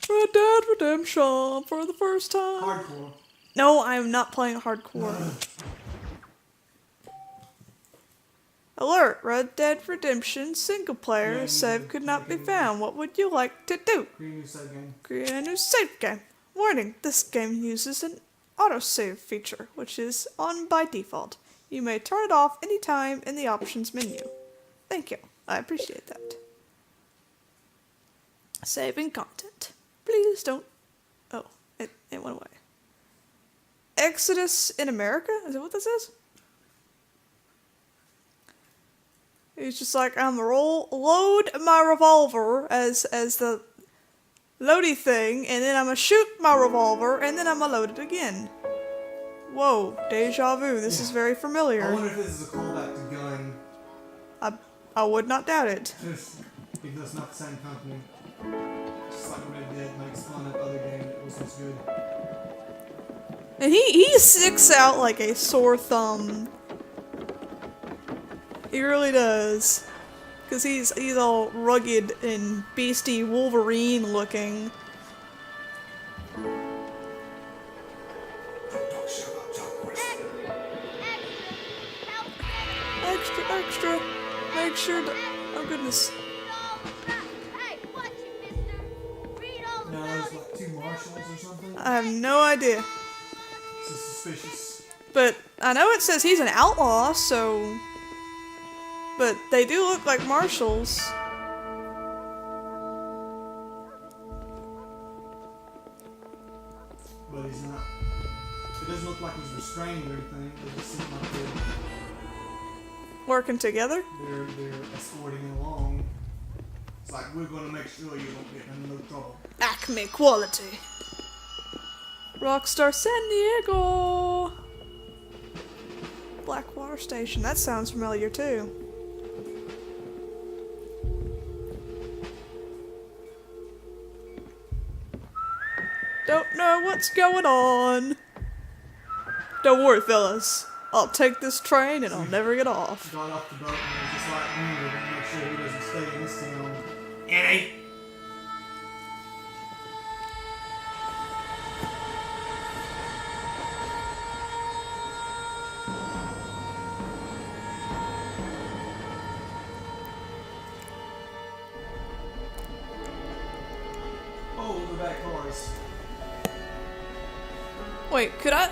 Red Dead Redemption for the first time. Hardcore. No, I am not playing hardcore. Alert! Red Dead Redemption single player save could not be found. What would you like to do? Create a new save game. Create a new save game. Warning, this game uses an autosave feature, which is on by default. You may turn it off anytime in the options menu. Thank you. I appreciate that. Saving content. Please don't... Oh, it went away. Exodus in America? Is that what this is? He's just like, I'm gonna load my revolver as the loady thing, and then I'm gonna shoot my revolver, and then I'm gonna load it again. Whoa, deja vu. This is very familiar. I wonder if this is a callback to Gun. I would not doubt it. If that's not the same company. Just like Red Dead makes fun of other game that was just good. And he sticks out like a sore thumb. He really does. Cause he's all rugged and beastie Wolverine looking. Extra. Make sure to... Oh goodness. No, there's like 2 marshals or something. I have no idea. This is suspicious. But I know it says he's an outlaw, so... But they do look like marshals. But he's not. It doesn't look like he's restrained or anything. It just seems like Working together? they're escorting him along. It's like, we're gonna make sure you don't get in no trouble. Acme quality. Rockstar San Diego. Blackwater Station. That sounds familiar too. Don't know what's going on. Don't worry, fellas. I'll take this train and I'll never get off. Got off the boat and was just like, we're gonna make sure he doesn't stay in this town. Annie! Oh, the back cars. Wait, could I?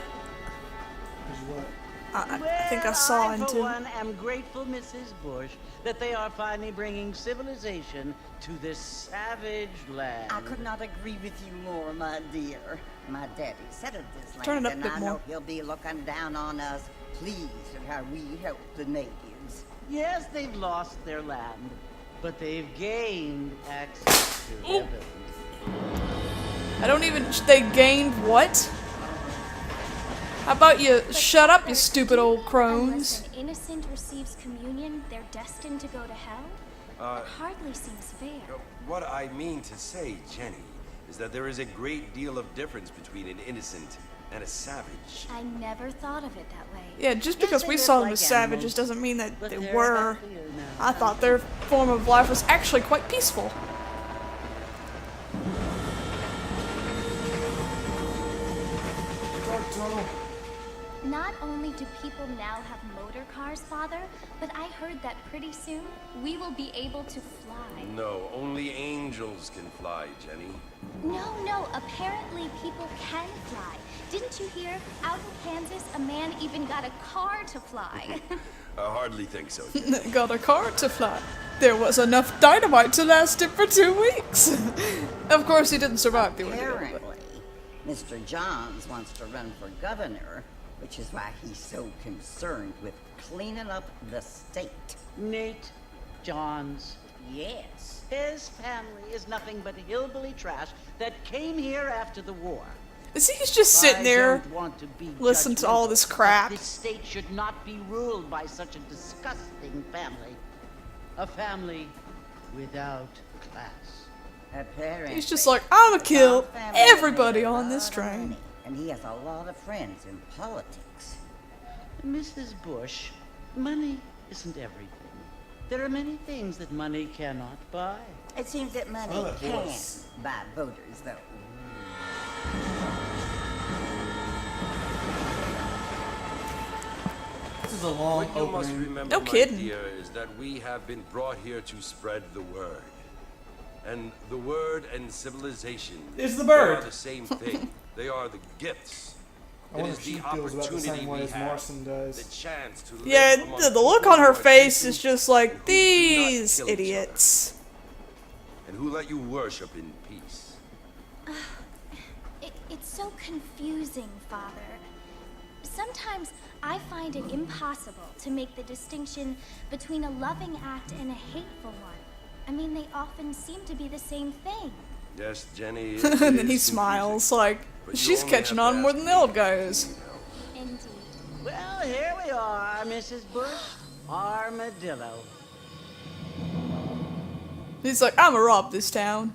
There's what? I think I saw I, for into. one, am grateful, Mrs. Bush, that they are finally bringing civilization to this savage land. I could not agree with you more, my dear. My daddy settled this land, Turn it up a and bit I more. know he'll be looking down on us, pleased at how we help the natives. Yes, they've lost their land, but they've gained access to Ooh. heaven. I don't even. They gained what? How about you shut up, you stupid old crones? Unless an innocent receives communion, they're destined to go to hell? That hardly seems fair. What I mean to say, Jenny, is that there is a great deal of difference between an innocent and a savage. I never thought of it that way. Yeah, just Yes, because they we live saw them like as savages animals, doesn't mean that but they they're were. happier now. I thought their form of life was actually quite peaceful. Not only do people now have motor cars, Father, but I heard that pretty soon we will be able to fly. No, only angels can fly, Jenny. No, apparently people can fly. Didn't you hear? Out in Kansas, a man even got a car to fly. I hardly think so. Got a car to fly. There was enough dynamite to last him for 2 weeks. Of course, he didn't survive the ordeal. Apparently, Mr. Johns wants to run for governor, which is why he's so concerned with cleaning up the state. Nate Johns. Yes. His family is nothing but hillbilly trash that came here after the war. Is he just sitting there? I don't want to be listen to all judgmental, this but crap. This state should not be ruled by such a disgusting family. A family without class. Apparently. He's just like, I'ma kill our family everybody made a on this lot of train. money, and he has a lot of friends in politics. Mrs. Bush, money isn't everything. There are many things that money cannot buy. It seems that money Oh, that can voice. buy voters, though. This is a long What you must opening. remember, No my kidding. dear, is that we have been brought here to spread the word. And the word and civilization It's the they bird. are the same thing. They are the gifts. I It wonder is if she the feels about the opportunity same way we as have, Marston does. the chance to live Yeah, among the look people on her who are face is decent just like, and who do not these kill each other, idiots. and who let you worship in peace. It's so confusing, Father. Sometimes I find it impossible to make the distinction between a loving act and a hateful one. I mean, they often seem to be the same thing. Yes, Jenny. And then he smiles like, But you she's only catching have to on more ask than me. the old guys. Indeed. Well, here we are, Mrs. Bush. Armadillo. He's like, I'ma rob this town.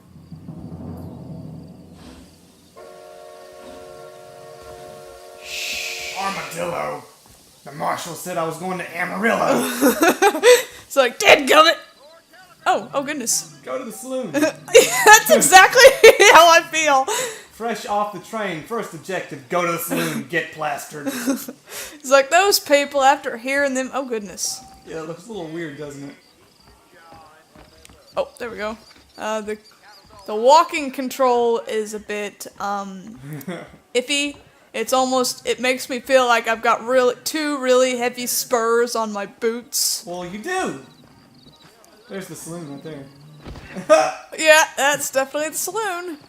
Armadillo. The marshal said I was going to Amarillo. It's like, dadgummit! Oh goodness. Go to the saloon. That's exactly how I feel. Fresh off the train, first objective, go to the saloon, get plastered. It's like, those people, after hearing them, oh goodness. Yeah, it looks a little weird, doesn't it? Oh, there we go. The walking control is a bit, iffy. It's almost, it makes me feel like I've got two really heavy spurs on my boots. Well, you do. There's the saloon right there. Yeah, that's definitely the saloon.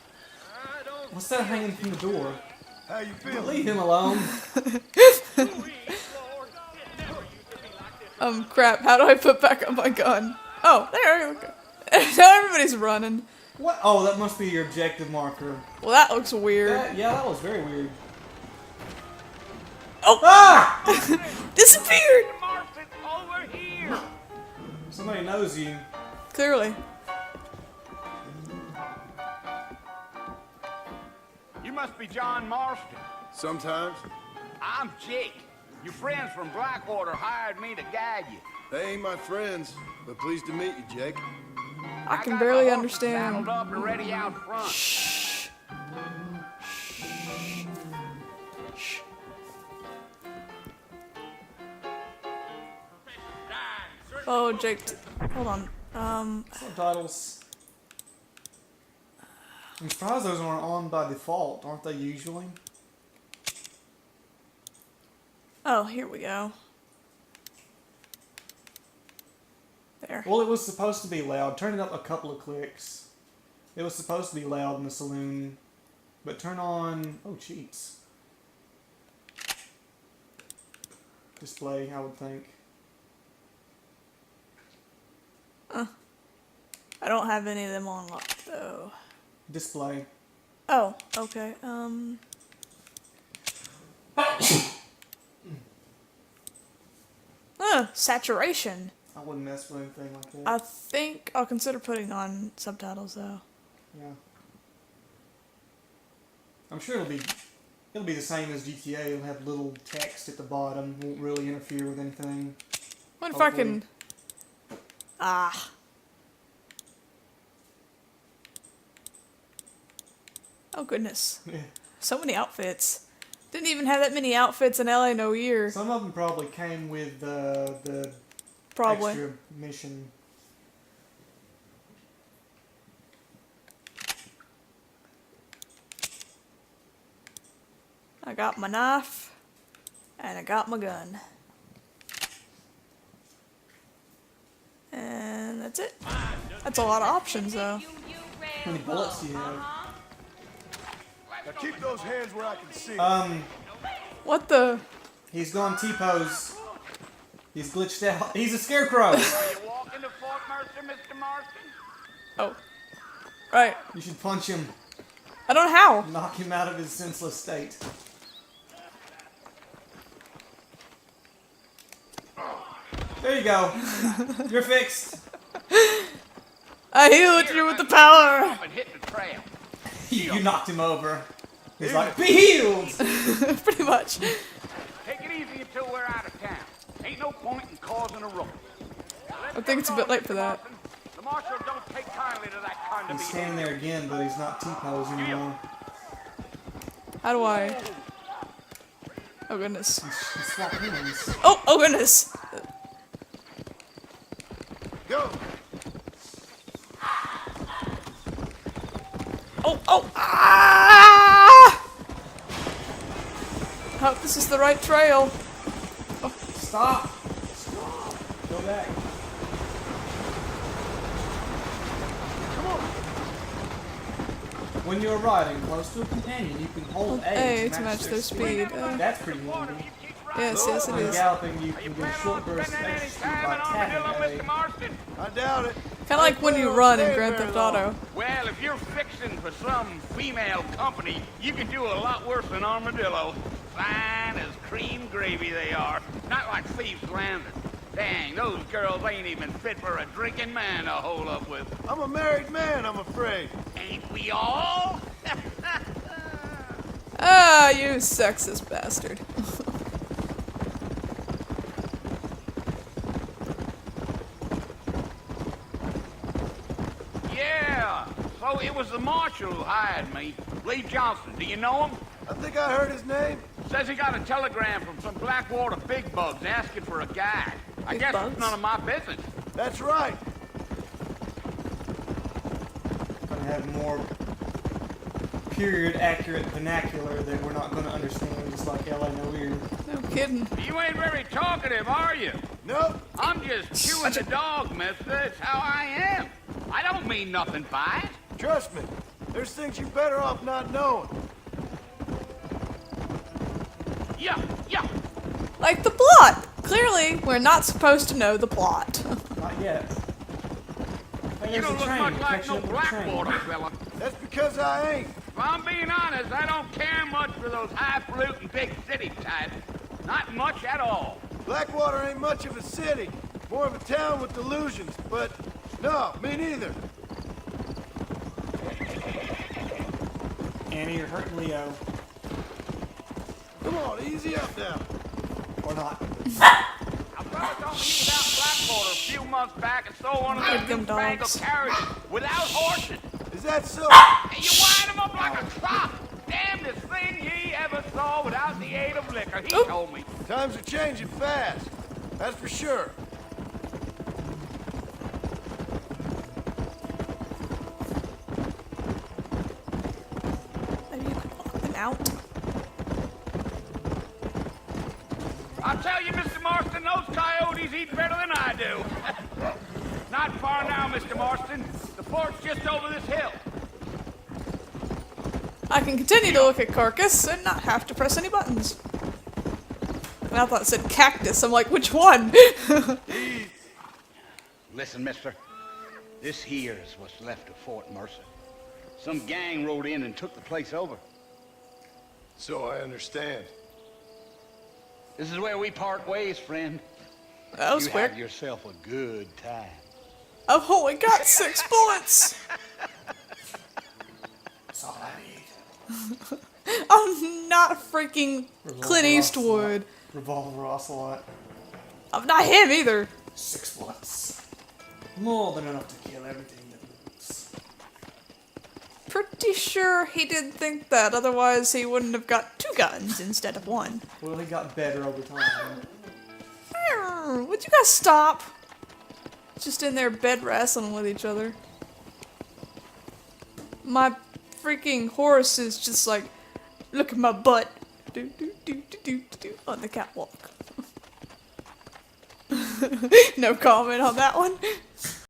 What's that hanging from the door? How you feeling? Leave him alone. Crap, how do I put back on my gun? Oh, there we go. Now everybody's running. What? Oh, that must be your objective marker. Well, that looks weird. Yeah, that was very weird. Oh! Ah! Disappeared! Somebody knows you. Clearly. You must be John Marston. Sometimes. I'm Jake. Your friends from Blackwater hired me to guide you. They ain't my friends, but pleased to meet you, Jake. I can got barely my horses understand. saddled up and ready out front. Shh. Oh, Jake. Hold on. Subtitles. I'm surprised those aren't on by default, aren't they usually? Oh, here we go. There. Well, it was supposed to be loud. Turn it up a couple of clicks. It was supposed to be loud in the saloon. But turn on... Oh, cheats. Display, I would think. I don't have any of them on lock, though. Display. Oh, okay. Saturation. I wouldn't mess with anything like that. I think I'll consider putting on subtitles, though. Yeah. I'm sure it'll be the same as GTA. It'll have little text at the bottom. Won't really interfere with anything. What if I Hopefully. can... Ah. Oh, goodness. Yeah. So many outfits. Didn't even have that many outfits in LA no year. Some of them probably came with the Probably. extra mission. I got my knife. And I got my gun. And that's it. That's a lot of options, though. How many bullets do you have? Now keep those hands where I can see. What the... He's gone T-pose. He's glitched out. He's a scarecrow. Are you walking to Fort Mercer, Mr. Marston? Oh. Right. You should punch him. I don't know how. Knock him out of his senseless state. There you go. You're fixed. I healed you with the power. Up and hit the trail. You knocked him over. He's like, be healed! Pretty much. Take it easy until we're out of town. Ain't no point in causing a ruckus. I think it's a bit late for that. The Marshal don't take kindly to that kind of He's behavior. standing there again, but he's not T-posing anymore. How do I? Oh goodness. He's swapping hands. Oh goodness. Go! Oh! Ah! Hope this is the right trail. Stop! Go back. Come on! When you're riding close to a companion, you can hold A to match their speed. That's pretty handy. Yes, it When is. galloping, you can get short bursts of extra speed by tapping A. I doubt it. Kind of like when you run in Grand Theft Auto. Well, if you're fixing for some female company, you can do a lot worse than Armadillo. Fine as cream gravy they are. Not like Thieves Landing. Dang, those girls ain't even fit for a drinking man to hole up with. I'm a married man, I'm afraid. Ain't we all? Ah, you sexist bastard. Yeah, so it was the marshal who hired me. Lee Johnson, do you know him? I think I heard his name. Says he got a telegram from some Blackwater big bugs asking for a guide. I Big guess bugs? it's none of my business. That's right. Gonna have more period-accurate vernacular that we're not gonna understand, just like L.A. No Weird. No kidding. You ain't very talkative, are you? Nope. I'm just chewing the dog, mister. It's how I am. I don't mean nothing by it. Trust me. There's things you're better off not knowing. Yeah. Like the plot. Clearly, we're not supposed to know the plot. Not yet. Hey, You there's don't a look train. much like Catch no up with the train. Blackwater fella. That's because I ain't. If I'm being honest, I don't care much for those highfalutin big city types. Not much at all. Blackwater ain't much of a city. More of a town with delusions, but no, me neither. Annie, you're hurting Leo. Come on, easy up now. Or not. A fella told me he was out in Blackwater a few months back and stole one of those Like them newfangled dogs. carriages without horses. Is that so? And you wind him up like a crop. Damnedest thing ye ever saw without the aid of liquor, he told me. Times are changing fast. That's for sure. Maybe you could walk them out. I'll tell you, Mr. Marston, those coyotes eat better than I do. Not far now, Mr. Marston. The fort's just over this hill. I can continue to look at Carcass and not have to press any buttons. And I thought it said cactus. I'm like, which one? Listen, mister. This here is what's left of Fort Mercer. Some gang rode in and took the place over. So I understand. This is where we part ways, friend. That was You quick. have yourself a good time. I've only got 6 bullets. That's all I need. I'm not freaking Clint Eastwood. Revolver Ocelot. I'm not him either. 6 bullets. More than enough to kill everything that moves. Pretty sure he didn't think that, otherwise he wouldn't have got 2 guns instead of 1. Well, he got better over time. Would you guys stop? Just in there bed wrestling with each other. My freaking horse is just like, look at my butt. Do, do, do, do, do, do, on the catwalk. No comment on that one.